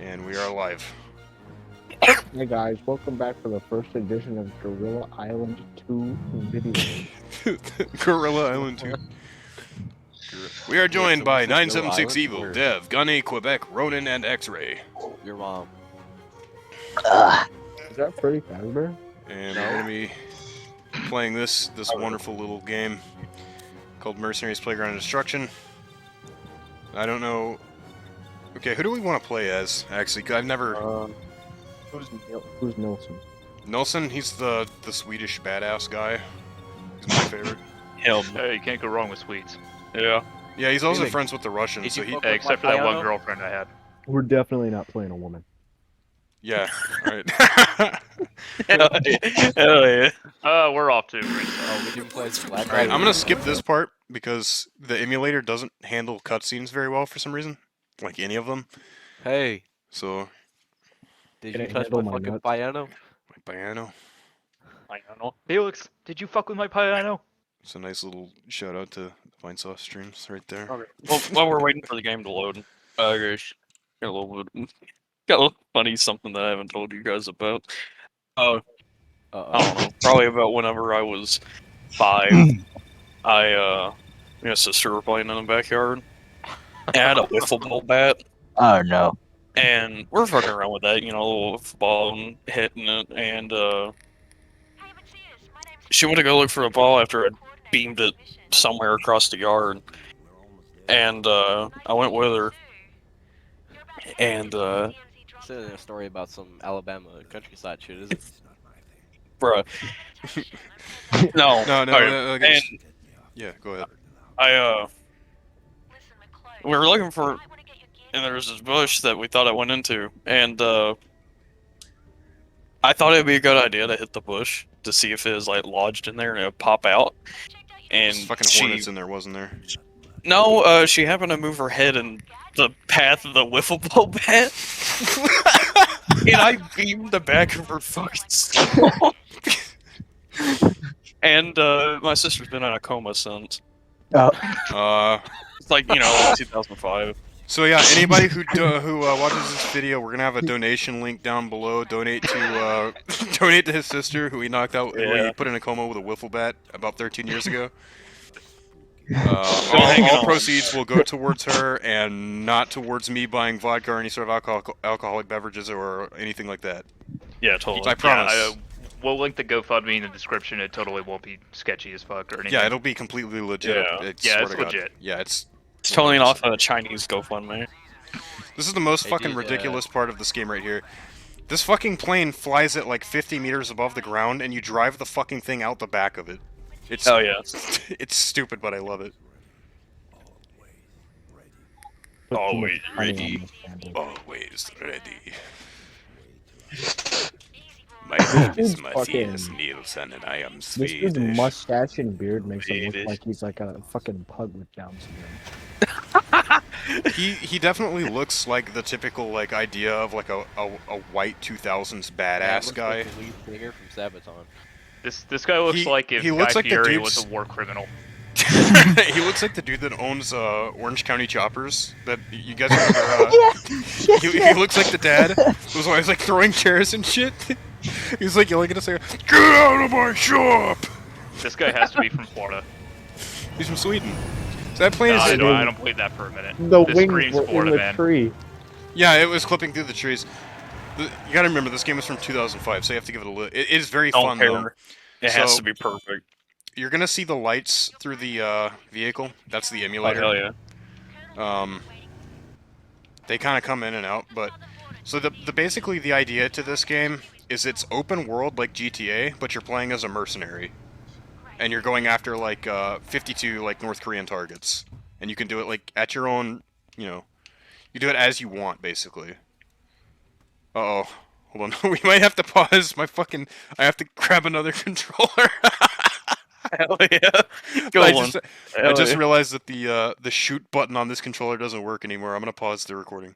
And we are live. Hey guys, welcome back to the first edition of Gorilla Island 2 video. Gorilla Island 2. We are joined by 976 Evil, Dev, Gunny, Quebec, Ronin, and X-Ray. Your mom. Is that Freddy Fazbear? And we're gonna be playing this wonderful little game called Mercenaries Playground of Destruction. I don't know. Okay, who do we want to play as? Actually, 'cause I've never. Who's Nelson? Nelson, he's the Swedish badass guy. He's my favorite. Him. Hey, you can't go wrong with Swedes. Yeah. Yeah, he's also Really? friends with the Russians, so he. Hey, except for that one girlfriend I had. We're definitely not playing a woman. Yeah. All right. Hell yeah. We're off to a great start. Oh, we didn't play as Black Alright, I'm gonna skip this part because the emulator doesn't handle cutscenes very well for some reason. Like any of them. Hey, So, did Can you I touch handle my my fucking nuts? piano? my piano. I don't know. Felix, did you fuck with my piano? It's a nice little shout out to Vinesoft streams right there. Okay. Well, while we're waiting for the game to load, guys, got a little funny something that I haven't told you guys about. I don't know. Probably about whenever I was 5, me and my sister were playing in the backyard. I had a wiffle ball bat. Oh no. And we're fucking around with that, you know, a little ball and hitting it, and she went to go look for a ball after I beamed it somewhere across the yard, and I went with her, and It's a story about some Alabama countryside shit, is it? bruh, no, No, okay. okay. And Yeah, go ahead. we were looking for, and there was this bush that we thought I went into, and I thought it'd be a good idea to hit the bush to see if it was like lodged in there and it would pop out. And There's fucking she, hornets in there, wasn't there? no, she happened to move her head in the path of the wiffle ball bat, and I beamed the back of her fucking skull. And my sister's been in a coma since. It's like, you know, like 2005. So yeah, anybody who watches this video, we're gonna have a donation link down below. Donate to donate to his sister, who he knocked out, who he put in a coma with a wiffle bat about 13 years ago. All proceeds will go towards her and not towards me buying vodka or any sort of alcoholic beverages or anything like that. Yeah, totally. I promise. Yeah, we'll link the GoFundMe in the description. It totally won't be sketchy as fuck or anything. Yeah, it'll be completely legit. Yeah. Yeah, swear it's to God. legit. Yeah, it's totally off a Chinese GoFundMe. This is the most Hey, fucking dude, ridiculous part of this game right here. This fucking plane flies at like 50 meters above the ground, and you drive the fucking thing out the back of it. It's Oh yeah. it's stupid, but I love it. Always Honey on ready. this candle. Always ready. My name is dude's Matthias fucking- Nielsen, and I am This Swedish. dude's mustache and beard makes him look Swedish. like he's like a fucking pug with Down syndrome. He definitely looks like the typical like idea of like a white 2000s badass guy. Like the lead singer from Sabaton. This guy looks like if he looks Guy like the Fieri dude's- was a war criminal. He looks like the dude that owns Orange County Choppers. That you guys remember? He looks like the dad. Who's always like throwing chairs and shit. He's like yelling at us like, "Get out of my shop!" This guy has to be from Florida. He's from Sweden. So that plane No, is. I don't believe that for a minute. The This wings screams were Florida, in the man. tree. Yeah, it was clipping through the trees. You gotta remember, this game was from 2005, so you have to give it a look. It is very Don't fun care. though. It has So- to be perfect. You're gonna see the lights through the vehicle. That's the Oh emulator. hell yeah. They kind of come in and out, but so the basically the idea to this game is it's open world like GTA, but you're playing as a mercenary, and you're going after like 52 like North Korean targets, and you can do it like at your own, you know, you do it as you want basically. Uh oh, hold on, we might have to pause. I have to grab another controller. Hell yeah. Go I on. just realized that the shoot button on this controller doesn't work anymore. I'm gonna pause the recording.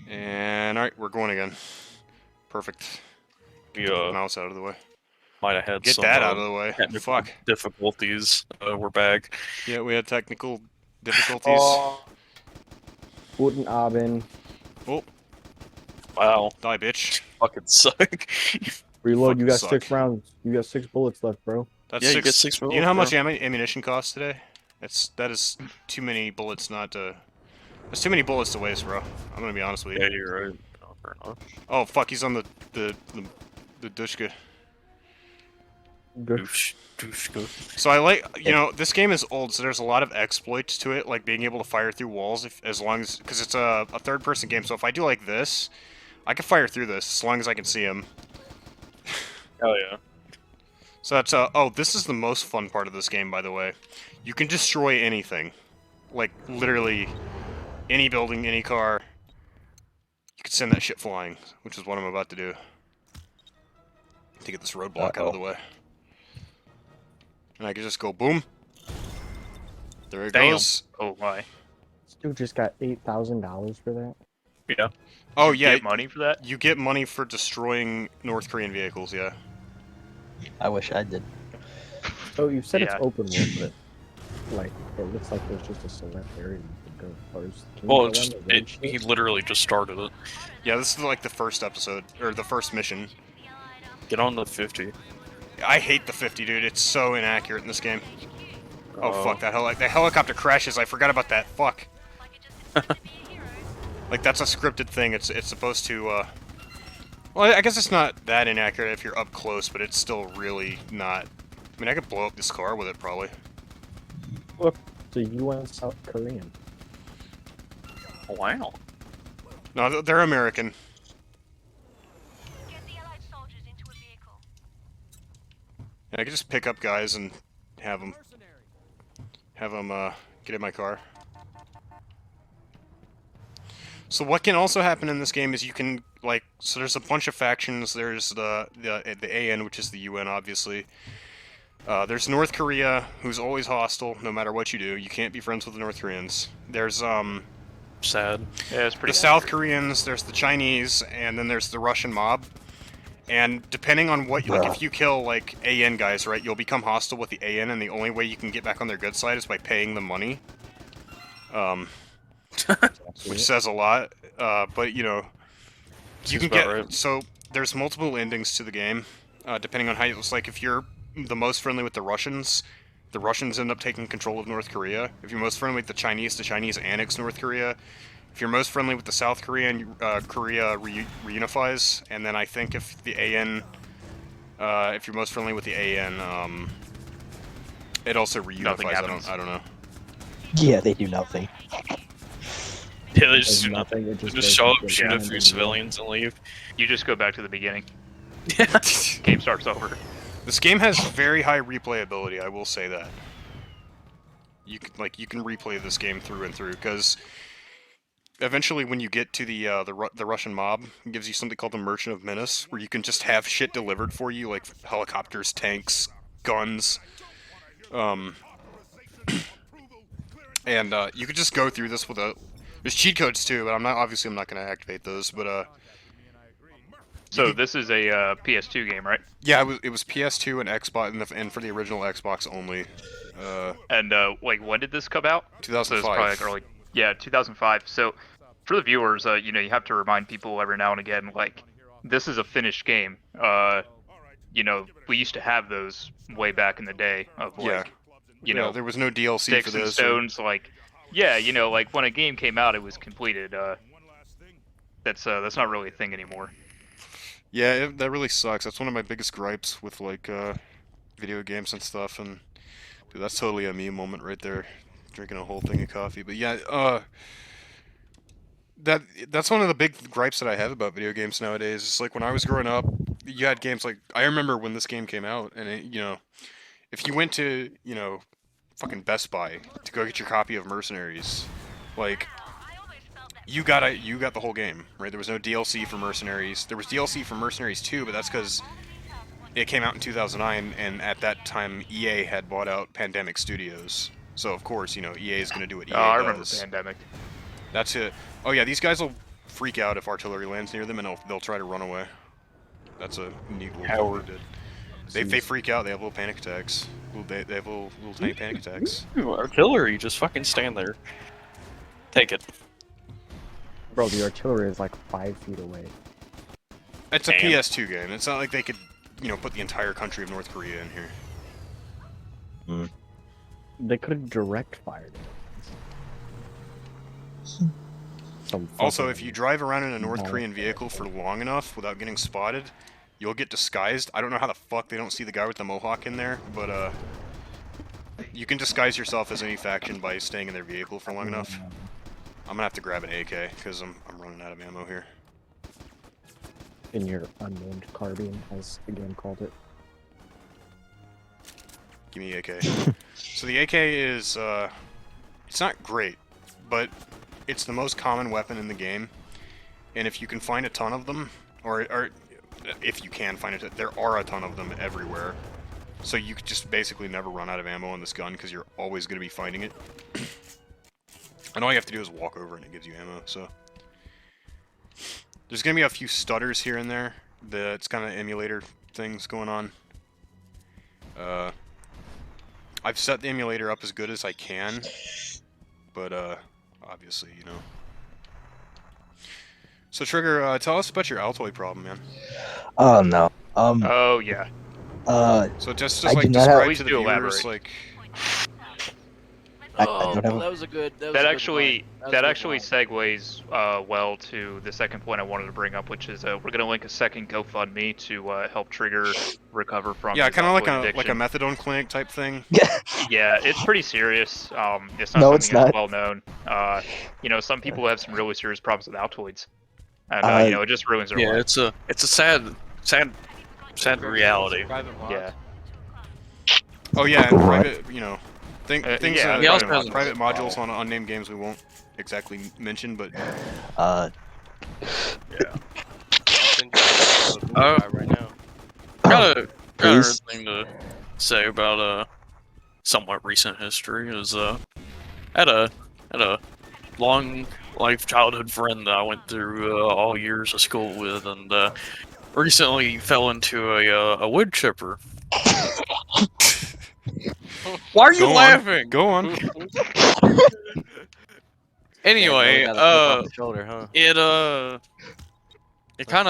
And alright, we're going again. Perfect. Yeah. Mouse out of the way. Might have had Get some that out of the way. technical Fuck. difficulties. We're back. Yeah, we had technical difficulties. Guten Abend. Oh, Wow, die, bitch. fucking suck. Reload. fucking You got suck. 6 rounds. You got 6 bullets left, bro. That's Yeah, you six. get 6 Do you know how bullets, much ammunition costs today? That is too many bullets not to. There's too many bullets to waste, bro. I'm gonna be honest with you. Yeah, you're right. Oh, fair enough. Oh fuck, he's on the dushka. Good. Douche. So I like, this game is old, so there's a lot of exploits to it, like being able to fire through walls as long as, because it's a third-person game. So if I do like this, I can fire through this as long as I can see him. Hell yeah. So that's oh, this is the most fun part of this game, by the way. You can destroy anything, like literally any building, any car. You can send that shit flying, which is what I'm about to do. To get this roadblock out of the way. And I can just go boom. There it Damn. goes. Oh my. This dude just got $8,000 for that. Yeah. Oh You yeah, get money for that? you get money for destroying North Korean vehicles. Yeah. I wish I did. So you said Yeah. it's open world, but it looks like there's just a select area you can go. Can you Well, go it's on just the road he shit? literally just started it. Yeah, this is like the first episode or the first mission. Get on the 50. I hate the 50, dude. It's so inaccurate in this game. Oh fuck, that the helicopter crashes. I forgot about that. Fuck. Like that's a scripted thing. It's supposed to. Well, I guess it's not that inaccurate if you're up close, but it's still really not. I mean, I could blow up this car with it probably. Look, the UN South Korean. Wow. No, they're American. Get the Allied soldiers into a vehicle. Yeah, I could just pick up guys and have them get in my car. So what can also happen in this game is you can so there's a bunch of factions. There's the AN, which is the UN, obviously. There's North Korea, who's always hostile, no matter what you do. You can't be friends with the North Koreans. There's Sad. Yeah, it's pretty the South Koreans, there's the Chinese, and then there's the Russian mob. And depending on what, if you kill like AN guys, right, you'll become hostile with the AN, and the only way you can get back on their good side is by paying them money. Which says a lot. But you Seems can about get right. so there's multiple endings to the game, depending on how you. It's like if you're the most friendly with the Russians end up taking control of North Korea. If you're most friendly with the Chinese annex North Korea. If you're most friendly with the South Korean, Korea reunifies, and then I think if the AN, if you're most friendly with the AN, it also Nothing reunifies. happens. I don't know. Yeah, they do nothing. Yeah, they just There's do nothing. it They just just goes show to up, shoot a ground few and- civilians, and leave. You just go back to the beginning. Yeah. Game starts over. This game has very high replayability. I will say that. You can replay this game through and through because eventually, when you get to the Russian mob, it gives you something called the Merchant of Menace, where you can just have shit delivered for you, like helicopters, tanks, guns, and you could just go through this with a. There's cheat codes too, but I'm not gonna activate those. But So this is a PS2 game, right? yeah, it was PS2 and Xbox, and for the original Xbox only. And like when did this come out? So it's 2005. probably like early. Yeah, 2005. So for the viewers, you have to remind people every now and again, like this is a finished game. We used to have those way back in the day of like, Yeah. There was no DLC sticks for and this. stones. Like, yeah, like when a game came out, it was completed. That's not really a thing anymore. Yeah, that really sucks. That's one of my biggest gripes with like video games and stuff. And dude, that's totally a me moment right there, drinking a whole thing of coffee. But yeah, that's one of the big gripes that I have about video games nowadays. It's like when I was growing up, you had games like I remember when this game came out, and if you went to fucking Best Buy to go get your copy of Mercenaries, like you got the whole game, right? There was no DLC for Mercenaries. There was DLC for Mercenaries 2, but that's because it came out in 2009, and at that time EA had bought out Pandemic Studios. So of course, EA is going to do what EA Oh, I remember does. Pandemic. That's it. Oh yeah, these guys will freak out if artillery lands near them, and they'll try to run away. That's a neat little thing they did. They freak out. They have little panic attacks. They have little tiny panic attacks. Ooh, artillery, just fucking stand there. Take it. Bro, the artillery is like 5 feet away. It's a Damn. PS2 game. It's not like they could, put the entire country of North Korea in here. They could have direct fired it. Also, if you drive around in a North Korean vehicle for long enough without getting spotted, you'll get disguised. I don't know how the fuck they don't see the guy with the mohawk in there, but you can disguise yourself as any faction by staying in their vehicle for long enough. I'm gonna have to grab an AK because I'm running out of ammo here. In your unnamed carbine, as the game called it. Give me AK. So the AK is it's not great, but it's the most common weapon in the game, and if you can find a ton of them, or if you can find it, there are a ton of them everywhere. So you could just basically never run out of ammo on this gun because you're always going to be finding it. And all you have to do is walk over and it gives you ammo, so. There's going to be a few stutters here and there. It's kind of emulator things going on. I've set the emulator up as good as I can, but obviously, So Trigger, tell us about your Altoid problem, man. Oh no. Oh yeah. So just I like do not describe have- to the Please do viewers, elaborate. like, I Oh, don't have. that was a good. That, was That a good actually line. That was a that good actually line. segues well to the second point I wanted to bring up, which is we're gonna link a second GoFundMe to help Trigger recover from yeah, his kind of like opioid a addiction. methadone clinic type thing. Yeah, it's pretty serious. It's not No, something it's that's not. well known. Some people have some really serious problems with Altoids, and it just ruins their Yeah, life. it's a sad reality. Private mods. Yeah. Oh yeah, and Right. private, things, yeah, he also private, has- private modules on unnamed games we won't exactly mention, but I'll send you a Google Drive right now. Got a Please. thing to say about somewhat recent history is had a long life childhood friend that I went through all years of school with, and recently fell into a wood chipper. Why are you Go on. laughing? Go on. Anyway, Got a flip off the shoulder, huh? it kind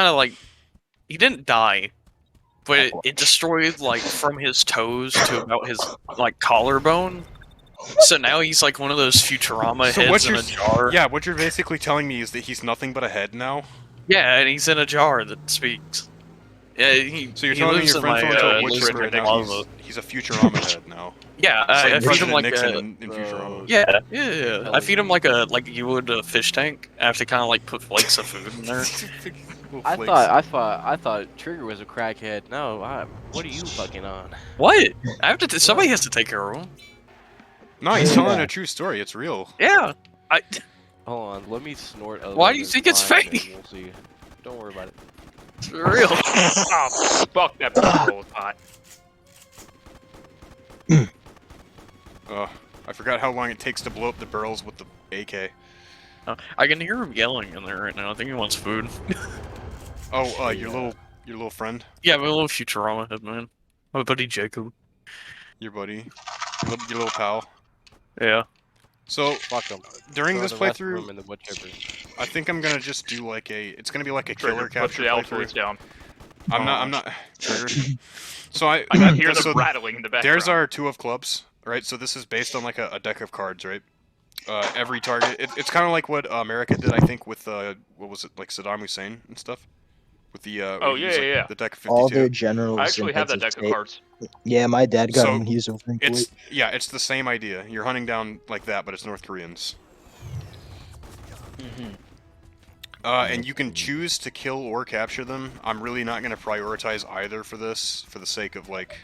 of like he didn't die, but it destroyed like from his toes to about his like collarbone. So now he's like one of those Futurama So heads what in you're a jar. yeah, what you're basically telling me is that he's nothing but a head now. Yeah, and he's in a jar that speaks. Yeah, So you're he telling me lives your in friend my, fell into a wood lives chipper in and the now closet. he's a Futurama head now. Yeah, It's like I feed him President like Nixon a in Futurama. yeah. I feed him like you would a fish tank. I have to kind of like put flakes of food in there. Little I flakes. thought Trigger was a crackhead. No, what are you fucking on? What? I have to. Somebody has to take care of him. No, he's telling Yeah. a true story. It's real. Yeah. Hold on, let me snort. a Why do you little think it's line and fake? We'll see. Don't worry about it. It's real. Oh, fuck that roll pot. I forgot how long it takes to blow up the barrels with the AK. I can hear him yelling in there right now. I think he wants food. Oh, your little friend, Yeah, my little Futurama head man. My buddy Jacob. your buddy, your little pal. Yeah. So Fuck him. during this Room playthrough, in the wood chipper. I think I'm gonna just do like it's gonna be like a Trigger, killer put capture the playthrough. Altoids down. I'm not triggered. So I can hear so them rattling in the background. there's our two of clubs, right? So this is based on like a deck of cards, right? Every target. It's kind of like what America did, I think, with what was it, like Saddam Hussein and stuff, with the Oh, we yeah, use, like, yeah. the deck of 52. All their generals. I actually and have heads that deck of state- cards. Yeah, my dad got So, him. He's over in Kuwait. It's the same idea. You're hunting down like that, but it's North Koreans. And you can choose to kill or capture them. I'm really not going to prioritize either for this, for the sake of like,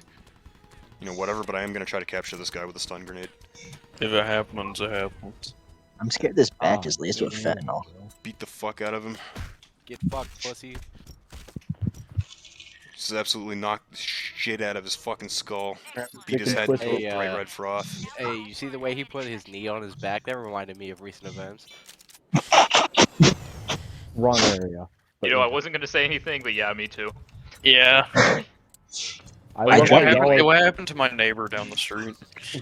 whatever. But I am going to try to capture this guy with a stun grenade. If it happens, it happens. I'm scared this batch Oh, is laced with yeah. fentanyl. Beat the fuck out of him. Get fucked, pussy. Just absolutely knocked the shit out of his fucking skull. Beat Chicken his head twister. to Hey, bright red froth. Hey, you see the way he put his knee on his back? That reminded me of recent events. Wrong area. But I wasn't gonna say anything, but yeah, me too. Yeah. I What love how y'all happened, are, what happened to my neighbor down the street?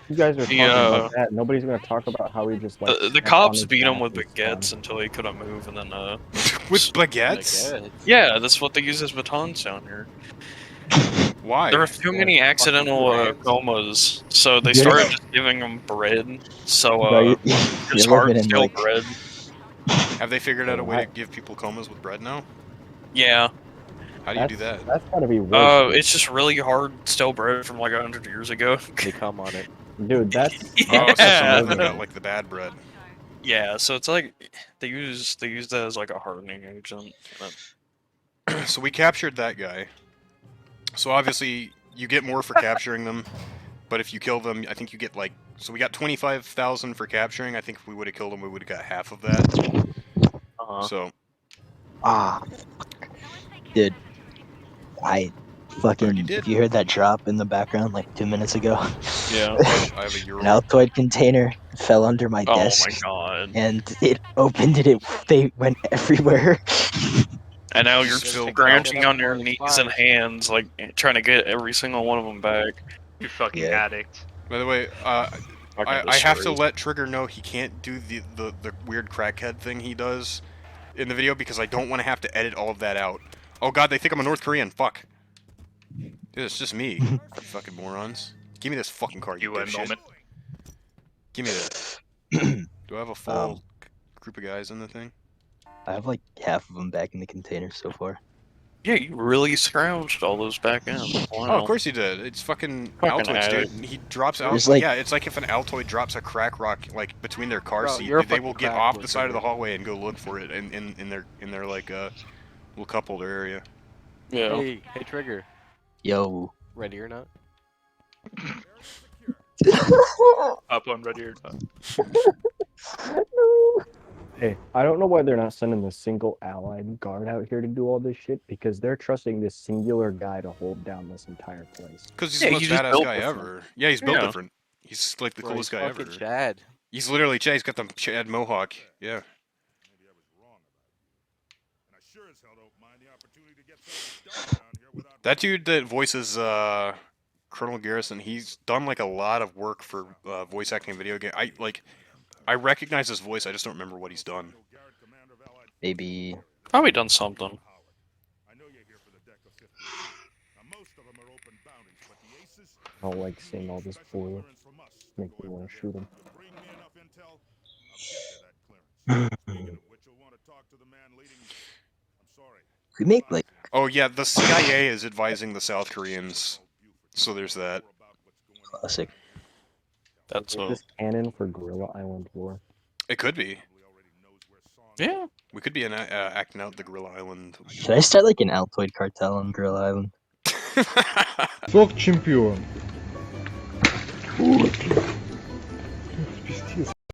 you guys are talking about that. Nobody's gonna talk about how he just like The stepped on cops his beat him back with and baguettes spun. until he couldn't move, and then With baguettes? yeah, that's what they use as batons down here. Why? There were too Yeah, many fucking accidental hands. comas, so they You're- started just giving them bread. So Bro, it's you're hard living to in steal like bread. Have they figured out a way to What? give people comas with bread now? Yeah. How do you do that? That's gotta be worse. It's just really hard to steal bread from like 100 years ago. They come on it. Dude, that's Oh, so some of them living. got like the bad bread. Yeah, so it's like they use that as like a hardening agent. So we captured that guy. So obviously you get more for capturing them, but if you kill them, I think you get like. So we got 25,000 for capturing. I think if we would have killed him, we would have got half of that. So dude. I fucking did. if you heard that drop in the background like 2 minutes ago. Yeah. I have a euro. An Altoid container fell under my Oh desk. my god. And it opened it. They went everywhere. And now you're Still scrounging on your for the knees spies. and hands, like trying to get every single one of them back. You fucking Yeah. addict. By the way, I have to let Trigger know he can't do the weird crackhead thing he does in the video because I don't want to have to edit all of that out. Oh god, they think I'm a North Korean. Fuck. Dude, it's just me. You fucking morons. Give me this fucking car, you UN dipshit. moment. Give me that. Do I have a full group of guys in the thing? I have like half of them back in the container so far. Yeah, you really scrounged all those back in. Wow. Oh, of course you did. It's fucking Fucking Altoids, dude. addict. He drops out. There's, like- Yeah, it's like if an Altoid drops a crack rock like between their car Bro, seat, you're a they will fucking get crack off the looker, side of the dude. hallway and go look for it in their like little cup holder area. Yeah. Hey, Trigger. Yo. Ready or not? Up on ready or not. Hey, I don't know why they're not sending the single allied guard out here to do all this shit because they're trusting this singular guy to hold down this entire place. Because he's Yeah, the most he's just badass built guy different. ever. Yeah, he's built Yeah. different. He's like the Bro, coolest he's guy fucking ever. Chad. He's literally Chad. He's got the Chad mohawk. Yeah. That dude that voices Colonel Garrison, he's done like a lot of work for voice acting in video game. I recognize his voice. I just don't remember what he's done. Maybe Probably done something. I don't like seeing all this boiler. Make me want to shoot him. we make like Oh yeah, the CIA is advising the South Koreans, so there's that. classic. That's Is this canon for Gorilla Island War? It could be. yeah. We could be acting out the Gorilla Island. Should I start like an Altoid cartel on Gorilla Island? Fuck чемпион.